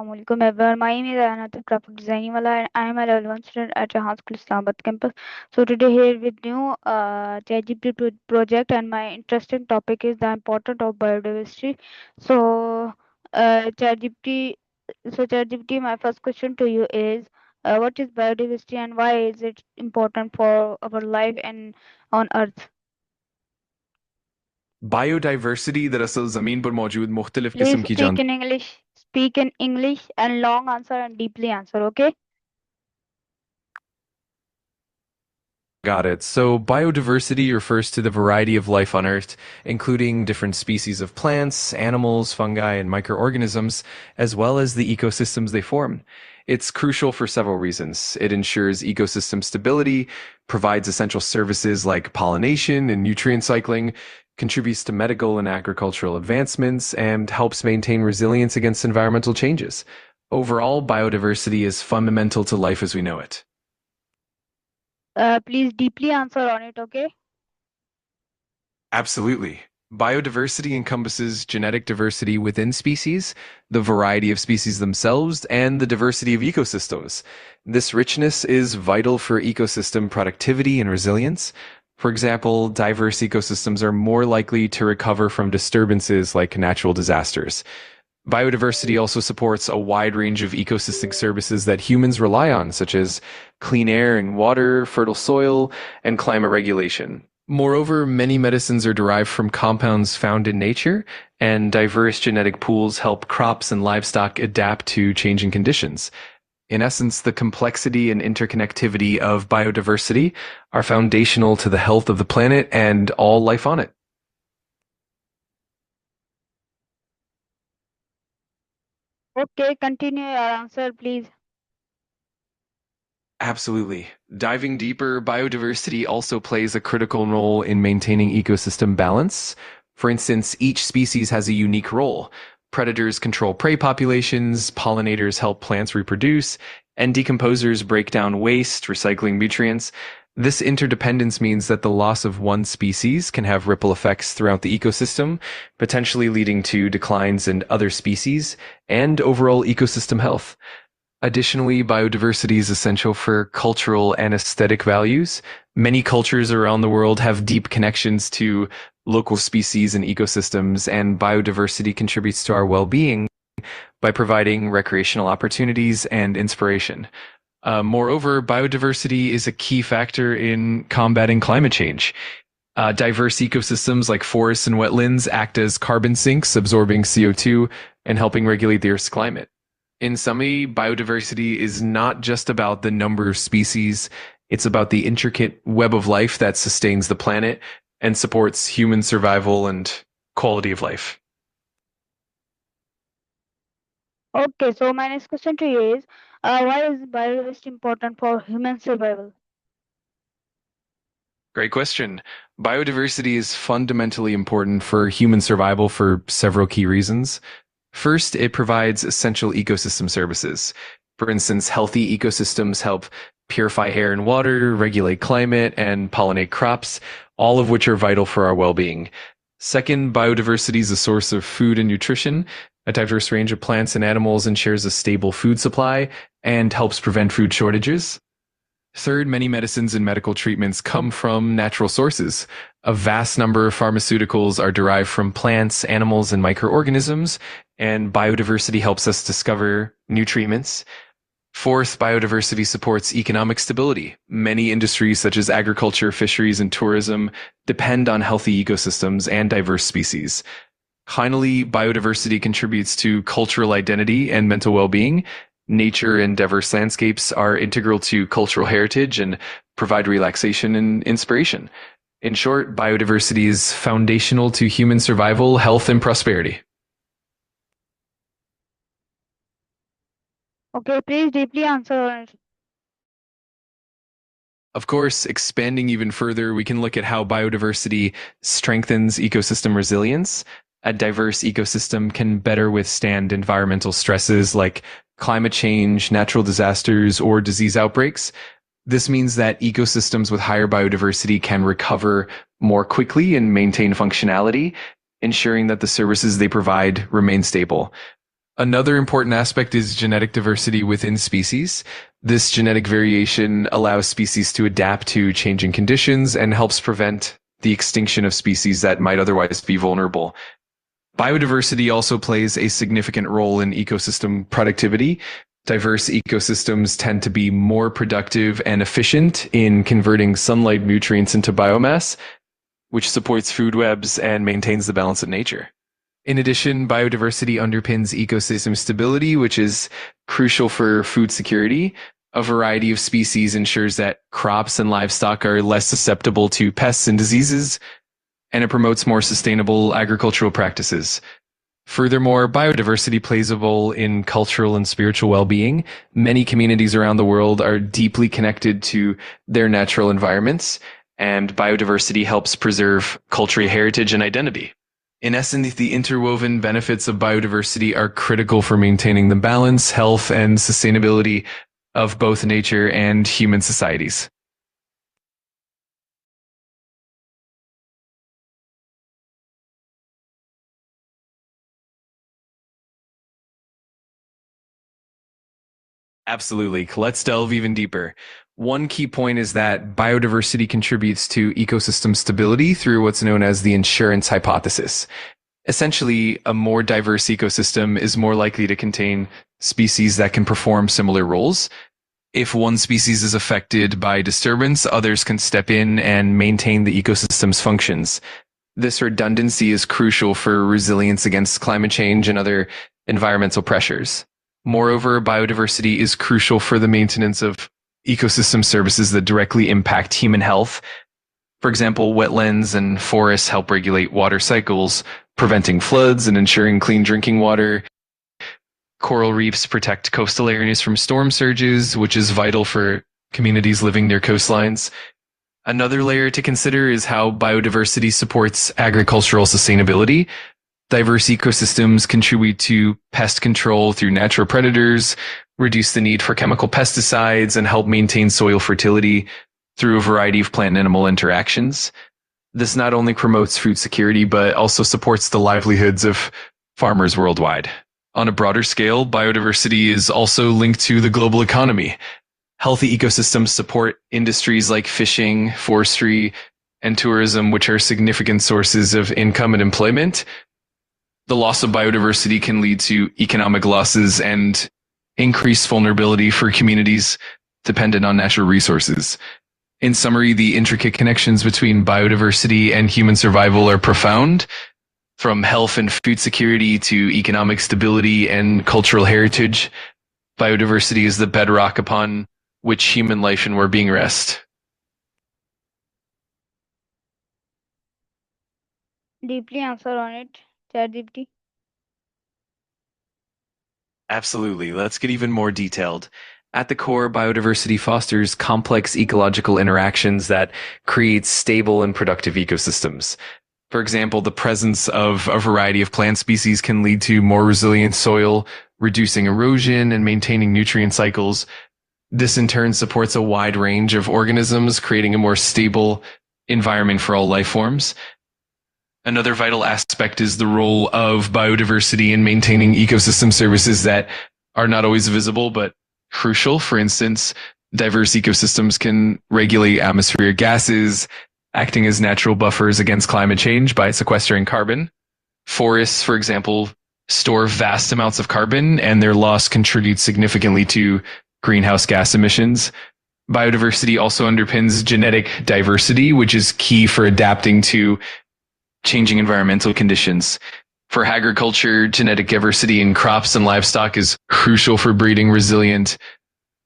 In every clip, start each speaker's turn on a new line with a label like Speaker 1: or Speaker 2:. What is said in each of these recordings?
Speaker 1: Assalamualaikum everyone. My name is Anata Graphic Designing Wala and I am a level 1 student at Jahan School Islamabad campus. So today here with new Chatgpt project and my interesting topic is the importance of biodiversity. So ChatGPT, ChatGPT, my first question to you is what is biodiversity and why is it important for our life and on Earth?
Speaker 2: Biodiversity दरअसल ज़मीन पर मौजूद मुख्तलिफ
Speaker 1: Please
Speaker 2: किस्म की
Speaker 1: speak in English. Speak in English and long answer and deeply answer. Okay.
Speaker 2: Got it. So biodiversity refers to the variety of life on Earth, including different species of plants, animals, fungi, and microorganisms, as well as the ecosystems they form. It's crucial for several reasons. It ensures ecosystem stability, provides essential services like pollination and nutrient cycling, contributes to medical and agricultural advancements, and helps maintain resilience against environmental changes. Overall, biodiversity is fundamental to life as we know it.
Speaker 1: Please deeply answer on it. Okay.
Speaker 2: Absolutely. Biodiversity encompasses genetic diversity within species, the variety of species themselves, and the diversity of ecosystems. This richness is vital for ecosystem productivity and resilience. For example, diverse ecosystems are more likely to recover from disturbances like natural disasters. Biodiversity also supports a wide range of ecosystem services that humans rely on, such as clean air and water, fertile soil, and climate regulation. Moreover, many medicines are derived from compounds found in nature, and diverse genetic pools help crops and livestock adapt to changing conditions. In essence, the complexity and interconnectivity of biodiversity are foundational to the health of the planet and all life on it.
Speaker 1: Okay. Continue your answer, please.
Speaker 2: Absolutely. Diving deeper, biodiversity also plays a critical role in maintaining ecosystem balance. For instance, each species has a unique role. Predators control prey populations, pollinators help plants reproduce, and decomposers break down waste, recycling nutrients. This interdependence means that the loss of one species can have ripple effects throughout the ecosystem, potentially leading to declines in other species and overall ecosystem health. Additionally, biodiversity is essential for cultural and aesthetic values. Many cultures around the world have deep connections to local species and ecosystems, and biodiversity contributes to our well-being by providing recreational opportunities and inspiration. Moreover, biodiversity is a key factor in combating climate change. Diverse ecosystems like forests and wetlands act as carbon sinks, absorbing CO2 and helping regulate the Earth's climate. In summary, biodiversity is not just about the number of species, it's about the intricate web of life that sustains the planet and supports human survival and quality of life.
Speaker 1: Okay. So my next question to you is why is biodiversity important for human survival?
Speaker 2: Great question. Biodiversity is fundamentally important for human survival for several key reasons. First, it provides essential ecosystem services. For instance, healthy ecosystems help purify air and water, regulate climate, and pollinate crops, all of which are vital for our well-being. Second, biodiversity is a source of food and nutrition. A diverse range of plants and animals ensures a stable food supply and helps prevent food shortages. Third, many medicines and medical treatments come from natural sources. A vast number of pharmaceuticals are derived from plants, animals, and microorganisms, and biodiversity helps us discover new treatments. Fourth, biodiversity supports economic stability. Many industries such as agriculture, fisheries, and tourism depend on healthy ecosystems and diverse species. Finally, biodiversity contributes to cultural identity and mental well-being. Nature and diverse landscapes are integral to cultural heritage and provide relaxation and inspiration. In short, biodiversity is foundational to human survival, health, and prosperity.
Speaker 1: Okay. Please deeply answer on it.
Speaker 2: Of course, expanding even further, we can look at how biodiversity strengthens ecosystem resilience. A diverse ecosystem can better withstand environmental stresses like climate change, natural disasters, or disease outbreaks. This means that ecosystems with higher biodiversity can recover more quickly and maintain functionality, ensuring that the services they provide remain stable. Another important aspect is genetic diversity within species. This genetic variation allows species to adapt to changing conditions and helps prevent the extinction of species that might otherwise be vulnerable. Biodiversity also plays a significant role in ecosystem productivity. Diverse ecosystems tend to be more productive and efficient in converting sunlight nutrients into biomass, which supports food webs and maintains the balance of nature. In addition, biodiversity underpins ecosystem stability, which is crucial for food security. A variety of species ensures that crops and livestock are less susceptible to pests and diseases, and it promotes more sustainable agricultural practices. Furthermore, biodiversity plays a role in cultural and spiritual well-being. Many communities around the world are deeply connected to their natural environments, and biodiversity helps preserve cultural heritage and identity. In essence, the interwoven benefits of biodiversity are critical for maintaining the balance, health, and sustainability of both nature and human societies. Absolutely. Let's delve even deeper. One key point is that biodiversity contributes to ecosystem stability through what's known as the insurance hypothesis. Essentially, a more diverse ecosystem is more likely to contain species that can perform similar roles. If one species is affected by disturbance, others can step in and maintain the ecosystem's functions. This redundancy is crucial for resilience against climate change and other environmental pressures. Moreover, biodiversity is crucial for the maintenance of ecosystem services that directly impact human health. For example, wetlands and forests help regulate water cycles, preventing floods and ensuring clean drinking water. Coral reefs protect coastal areas from storm surges, which is vital for communities living near coastlines. Another layer to consider is how biodiversity supports agricultural sustainability. Diverse ecosystems contribute to pest control through natural predators, reduce the need for chemical pesticides, and help maintain soil fertility through a variety of plant and animal interactions. This not only promotes food security, but also supports the livelihoods of farmers worldwide. On a broader scale, biodiversity is also linked to the global economy. Healthy ecosystems support industries like fishing, forestry, and tourism, which are significant sources of income and employment. The loss of biodiversity can lead to economic losses and increased vulnerability for communities dependent on natural resources. In summary, the intricate connections between biodiversity and human survival are profound. From health and food security to economic stability and cultural heritage, biodiversity is the bedrock upon which human life and well-being rest.
Speaker 1: Deeply answer on it, ChatGPT.
Speaker 2: Absolutely. Let's get even more detailed. At the core, biodiversity fosters complex ecological interactions that create stable and productive ecosystems. For example, the presence of a variety of plant species can lead to more resilient soil, reducing erosion and maintaining nutrient cycles. This in turn supports a wide range of organisms, creating a more stable environment for all life forms. Another vital aspect is the role of biodiversity in maintaining ecosystem services that are not always visible, but crucial. For instance, diverse ecosystems can regulate atmospheric gases, acting as natural buffers against climate change by sequestering carbon. Forests, for example, store vast amounts of carbon, and their loss contributes significantly to greenhouse gas emissions. Biodiversity also underpins genetic diversity, which is key for adapting to changing environmental conditions. For agriculture, genetic diversity in crops and livestock is crucial for breeding resilient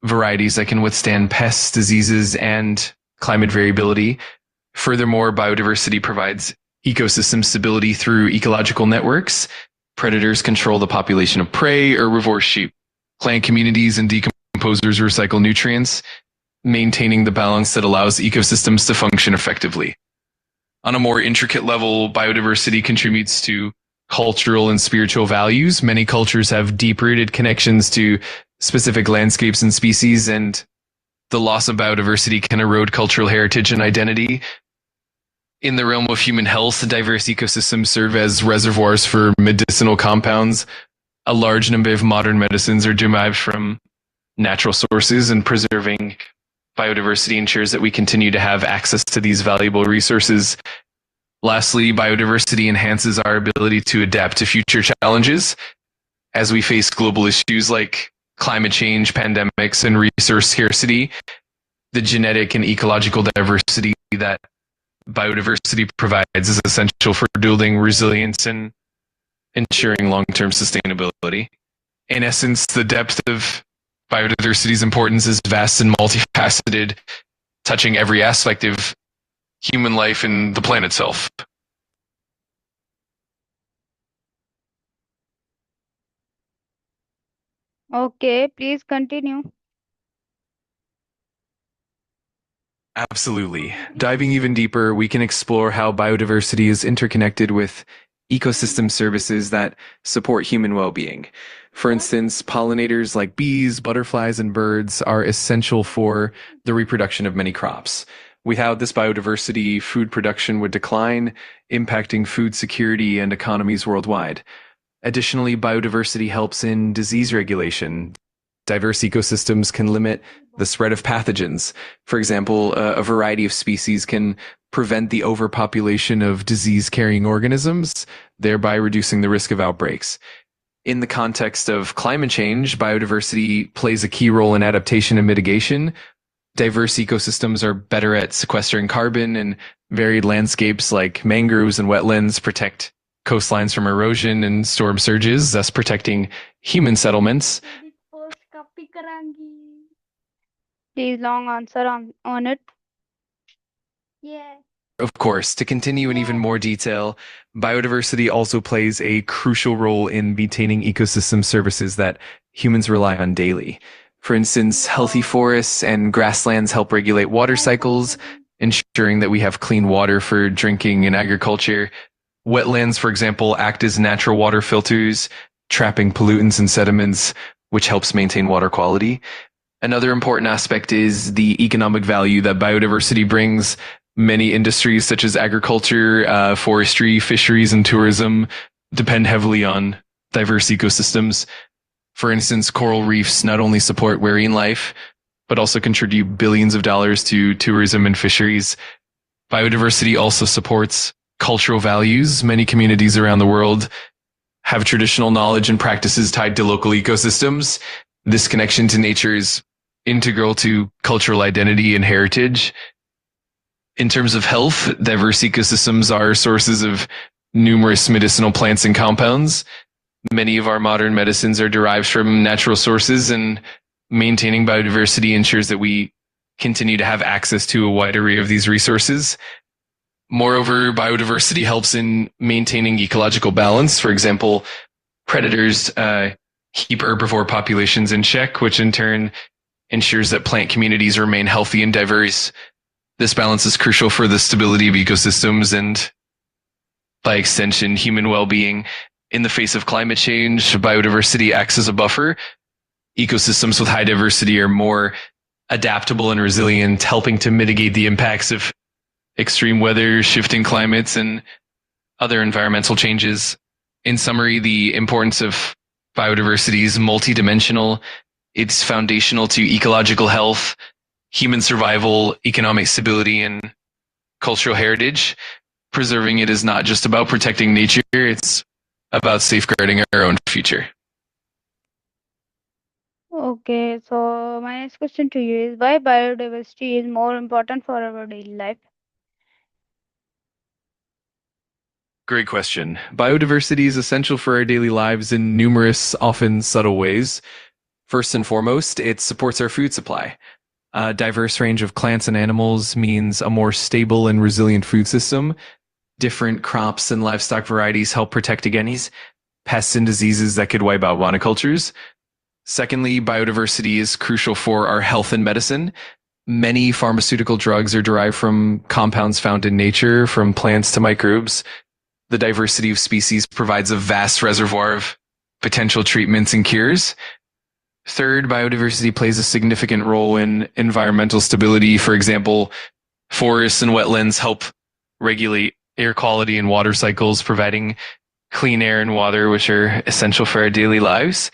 Speaker 2: varieties that can withstand pests, diseases, and climate variability. Furthermore, biodiversity provides ecosystem stability through ecological networks. Predators control the population of prey, herbivores sheep. Plant communities and decomposers recycle nutrients, maintaining the balance that allows ecosystems to function effectively. On a more intricate level, biodiversity contributes to cultural and spiritual values. Many cultures have deep-rooted connections to specific landscapes and species, and the loss of biodiversity can erode cultural heritage and identity. In the realm of human health, diverse ecosystems serve as reservoirs for medicinal compounds, A large number of modern medicines are derived from natural sources, and preserving biodiversity ensures that we continue to have access to these valuable resources. Lastly, biodiversity enhances our ability to adapt to future challenges as we face global issues like climate change, pandemics, and resource scarcity. The genetic and ecological diversity that biodiversity provides is essential for building resilience and ensuring long-term sustainability. In essence, the depth of biodiversity's importance is vast and multifaceted, touching every aspect of human life and the planet itself.
Speaker 1: Okay, please continue.
Speaker 2: Absolutely. Diving even deeper, we can explore how biodiversity is interconnected with ecosystem services that support human well-being. For instance, pollinators like bees, butterflies, and birds are essential for the reproduction of many crops. Without this biodiversity, food production would decline, impacting food security and economies worldwide. Additionally, biodiversity helps in disease regulation. Diverse ecosystems can limit the spread of pathogens. For example, a variety of species can prevent the overpopulation of disease-carrying organisms, thereby reducing the risk of outbreaks. In the context of climate change, biodiversity plays a key role in adaptation and mitigation. Diverse ecosystems are better at sequestering carbon, and varied landscapes like mangroves and wetlands protect coastlines from erosion and storm surges, thus protecting human settlements.
Speaker 1: Please long answer on it.
Speaker 2: Of course, to continue in even more detail, biodiversity also plays a crucial role in maintaining ecosystem services that humans rely on daily. For instance, healthy forests and grasslands help regulate water cycles, ensuring that we have clean water for drinking and agriculture. Wetlands, for example, act as natural water filters, trapping pollutants and sediments, which helps maintain water quality. Another important aspect is the economic value that biodiversity brings. Many industries such as agriculture, forestry, fisheries, and tourism depend heavily on diverse ecosystems. For instance, coral reefs not only support marine life, but also contribute billions of dollars to tourism and fisheries. Biodiversity also supports cultural values. Many communities around the world have traditional knowledge and practices tied to local ecosystems. This connection to nature is integral to cultural identity and heritage. In terms of health, diverse ecosystems are sources of numerous medicinal plants and compounds. Many of our modern medicines are derived from natural sources, and maintaining biodiversity ensures that we continue to have access to a wide array of these resources. Moreover, biodiversity helps in maintaining ecological balance. For example, predators keep herbivore populations in check, which in turn ensures that plant communities remain healthy and diverse. This balance is crucial for the stability of ecosystems and, by extension, human well-being. In the face of climate change, biodiversity acts as a buffer. Ecosystems with high diversity are more adaptable and resilient, helping to mitigate the impacts of extreme weather, shifting climates, and other environmental changes. In summary, the importance of biodiversity is multidimensional. It's foundational to ecological health, human survival, economic stability, and cultural heritage. Preserving it is not just about protecting nature, it's about safeguarding our own future.
Speaker 1: Okay, so my next question to you is why biodiversity is more important for our daily life?
Speaker 2: Great question. Biodiversity is essential for our daily lives in numerous, often subtle ways. First and foremost, it supports our food supply. A diverse range of plants and animals means a more stable and resilient food system. Different crops and livestock varieties help protect against pests and diseases that could wipe out monocultures. Secondly, biodiversity is crucial for our health and medicine. Many pharmaceutical drugs are derived from compounds found in nature, from plants to microbes. The diversity of species provides a vast reservoir of potential treatments and cures. Third, biodiversity plays a significant role in environmental stability. For example, forests and wetlands help regulate air quality and water cycles, providing clean air and water, which are essential for our daily lives.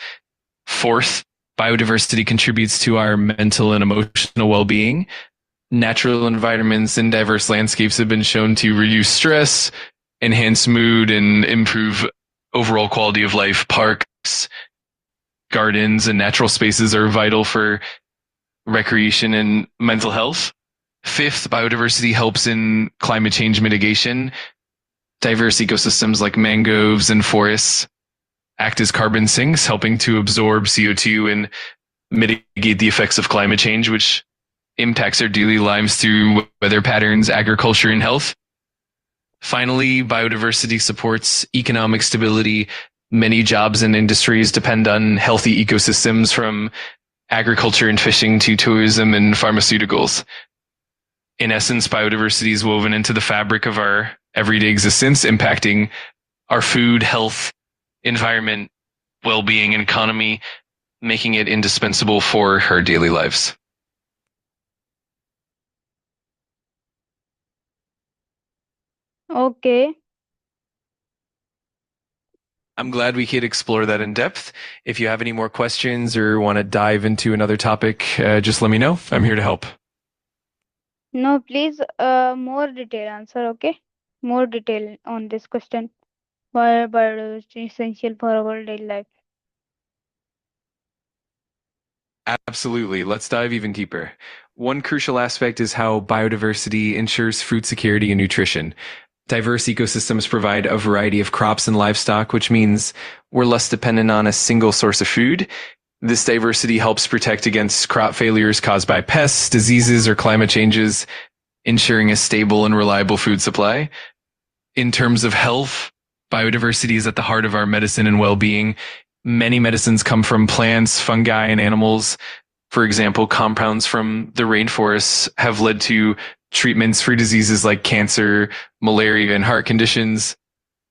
Speaker 2: Fourth, biodiversity contributes to our mental and emotional well-being. Natural environments and diverse landscapes have been shown to reduce stress, enhance mood, and improve overall quality of life. Parks, gardens, and natural spaces are vital for recreation and mental health. Fifth, biodiversity helps in climate change mitigation. Diverse ecosystems like mangroves and forests act as carbon sinks, helping to absorb CO2 and mitigate the effects of climate change, which impacts our daily lives through weather patterns, agriculture, and health. Finally, biodiversity supports economic stability. Many jobs and industries depend on healthy ecosystems, from agriculture and fishing to tourism and pharmaceuticals. In essence, biodiversity is woven into the fabric of our everyday existence, impacting our food, health, environment, well-being, and economy, making it indispensable for our daily lives.
Speaker 1: Okay.
Speaker 2: I'm glad we could explore that in depth. If you have any more questions or want to dive into another topic, just let me know. I'm here to help.
Speaker 1: No, please, more detail answer, okay? More detail on this question. Why biodiversity is essential for our daily life?
Speaker 2: Absolutely. Let's dive even deeper. One crucial aspect is how biodiversity ensures food security and nutrition. Diverse ecosystems provide a variety of crops and livestock, which means we're less dependent on a single source of food. This diversity helps protect against crop failures caused by pests, diseases, or climate changes, ensuring a stable and reliable food supply. In terms of health, biodiversity is at the heart of our medicine and well-being. Many medicines come from plants, fungi, and animals. For example, compounds from the rainforests have led to treatments for diseases like cancer, malaria, and heart conditions.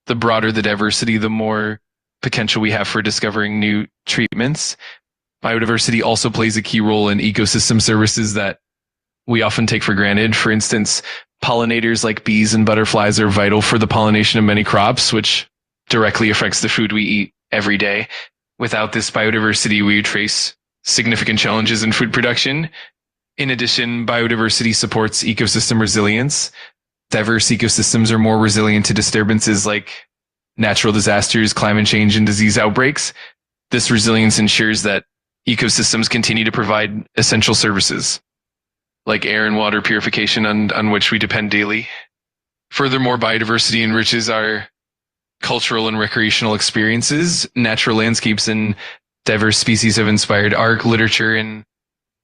Speaker 2: The broader the diversity, the more potential we have for discovering new treatments. Biodiversity also plays a key role in ecosystem services that we often take for granted. For instance, pollinators like bees and butterflies are vital for the pollination of many crops, which directly affects the food we eat every day. Without this biodiversity, we would face significant challenges in food production. In addition, biodiversity supports ecosystem resilience. Diverse ecosystems are more resilient to disturbances like natural disasters, climate change, and disease outbreaks. This resilience ensures that ecosystems continue to provide essential services like air and water purification on which we depend daily. Furthermore, biodiversity enriches our cultural and recreational experiences. Natural landscapes and diverse species have inspired art, literature, and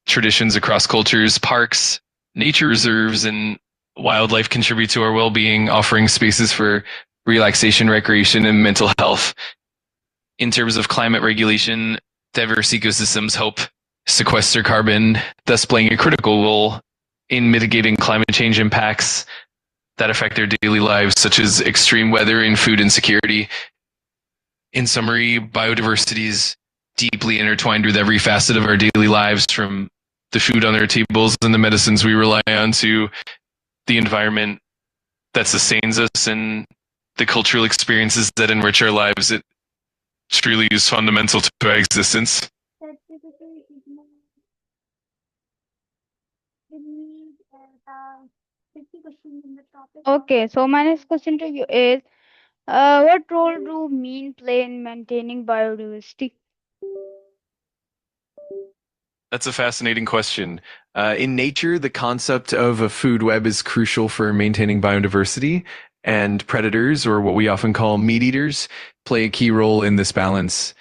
Speaker 2: traditions across cultures. Parks, nature reserves, and wildlife contribute to our well-being, offering spaces for relaxation, recreation, and mental health. In terms of climate regulation, diverse ecosystems help sequester carbon, thus playing a critical role in mitigating climate change impacts that affect their daily lives, such as extreme weather and food insecurity. In summary, biodiversity is deeply intertwined with every facet of our daily lives, from the food on our tables and the medicines we rely on to the environment that sustains us and the cultural experiences that enrich our lives. It truly is fundamental to our existence.
Speaker 1: Okay, so my next question to you is, what role do mean play in maintaining biodiversity?
Speaker 2: That's a fascinating question. In nature, the concept of a food web is crucial for maintaining biodiversity, and predators, or what we often call meat eaters, play a key role in this balance.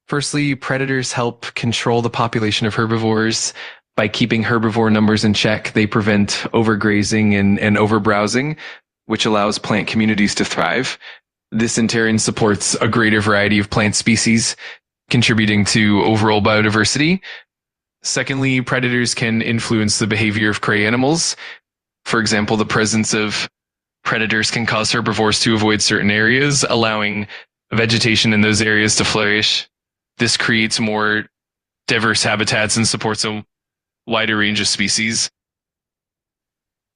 Speaker 2: Firstly, predators help control the population of herbivores. By keeping herbivore numbers in check, they prevent overgrazing and overbrowsing, which allows plant communities to thrive. This in turn supports a greater variety of plant species, contributing to overall biodiversity. Secondly, predators can influence the behavior of prey animals. For example, the presence of predators can cause herbivores to avoid certain areas, allowing vegetation in those areas to flourish. This creates more diverse habitats and supports a wider range of species.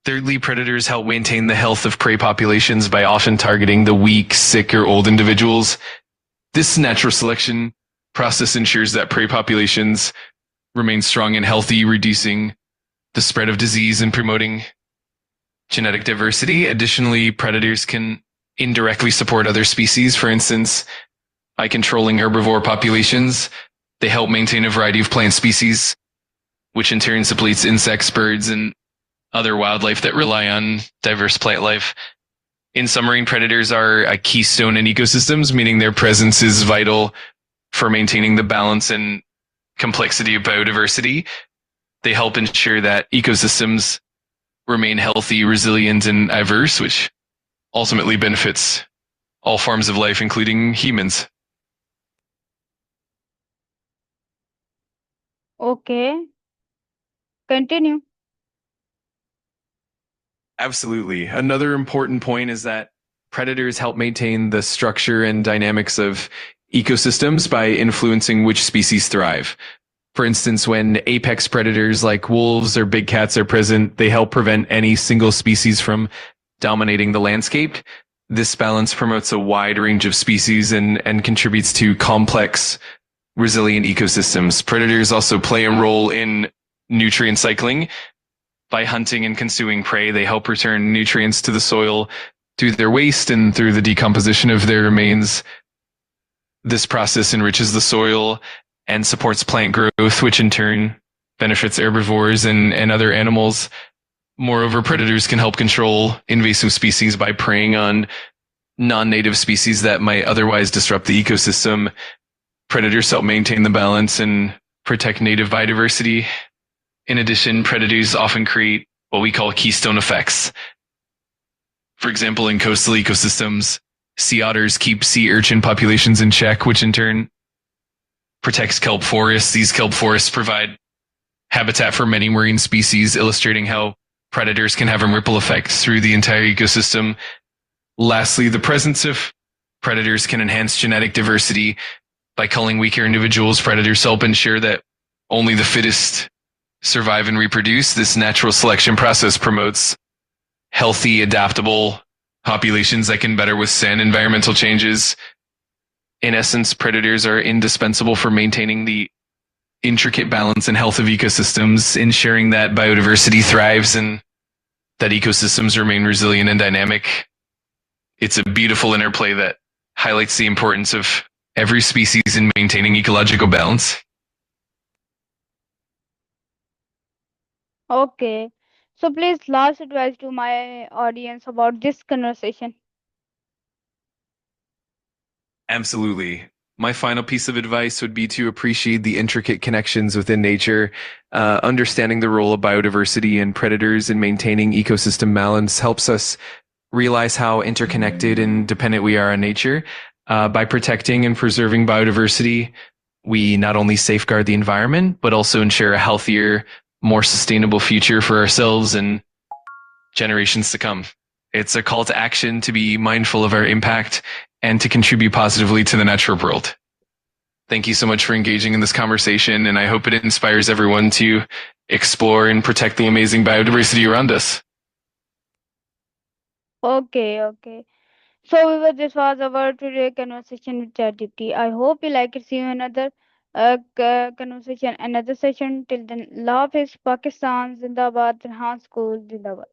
Speaker 2: Thirdly, predators help maintain the health of prey populations by often targeting the weak, sick, or old individuals. This natural selection process ensures that prey populations remain strong and healthy, reducing the spread of disease and promoting genetic diversity. Additionally, predators can indirectly support other species. For instance, by controlling herbivore populations, they help maintain a variety of plant species, which in turn supports insects, birds, and other wildlife that rely on diverse plant life. In submarine predators are a keystone in ecosystems, meaning their presence is vital for maintaining the balance and complexity of biodiversity. They help ensure that ecosystems remain healthy, resilient, and diverse, which ultimately benefits all forms of life, including humans.
Speaker 1: Okay, continue.
Speaker 2: Absolutely. Another important point is that predators help maintain the structure and dynamics of ecosystems by influencing which species thrive. For instance, when apex predators like wolves or big cats are present, they help prevent any single species from dominating the landscape. This balance promotes a wide range of species and contributes to complex, resilient ecosystems. Predators also play a role in nutrient cycling. By hunting and consuming prey, they help return nutrients to the soil through their waste and through the decomposition of their remains. This process enriches the soil and supports plant growth, which in turn benefits herbivores and other animals. Moreover, predators can help control invasive species by preying on non-native species that might otherwise disrupt the ecosystem. Predators help maintain the balance and protect native biodiversity. In addition, predators often create what we call keystone effects. For example, in coastal ecosystems, sea otters keep sea urchin populations in check, which in turn protects kelp forests. These kelp forests provide habitat for many marine species, illustrating how predators can have a ripple effect through the entire ecosystem. Lastly, the presence of predators can enhance genetic diversity. By culling weaker individuals, predators help ensure that only the fittest survive and reproduce. This natural selection process promotes healthy, adaptable populations that can better withstand environmental changes. In essence, predators are indispensable for maintaining the intricate balance and health of ecosystems, ensuring that biodiversity thrives and that ecosystems remain resilient and dynamic. It's a beautiful interplay that highlights the importance of every species in maintaining ecological balance.
Speaker 1: Okay, so please, last advice to my audience about this conversation.
Speaker 2: Absolutely. My final piece of advice would be to appreciate the intricate connections within nature. Understanding the role of biodiversity and predators in maintaining ecosystem balance helps us realize how interconnected and dependent we are on nature. By protecting and preserving biodiversity, we not only safeguard the environment, but also ensure a healthier, more sustainable future for ourselves and generations to come. It's a call to action to be mindful of our impact and to contribute positively to the natural world. Thank you so much for engaging in this conversation, and I hope it inspires everyone to explore and protect the amazing biodiversity around us.
Speaker 1: Okay, okay. So, this was our today conversation with ChatGPT. I hope you like it. See you in another conversation, another session. Till then, love is Pakistan, Zindabad, Rehan School, Zindabad.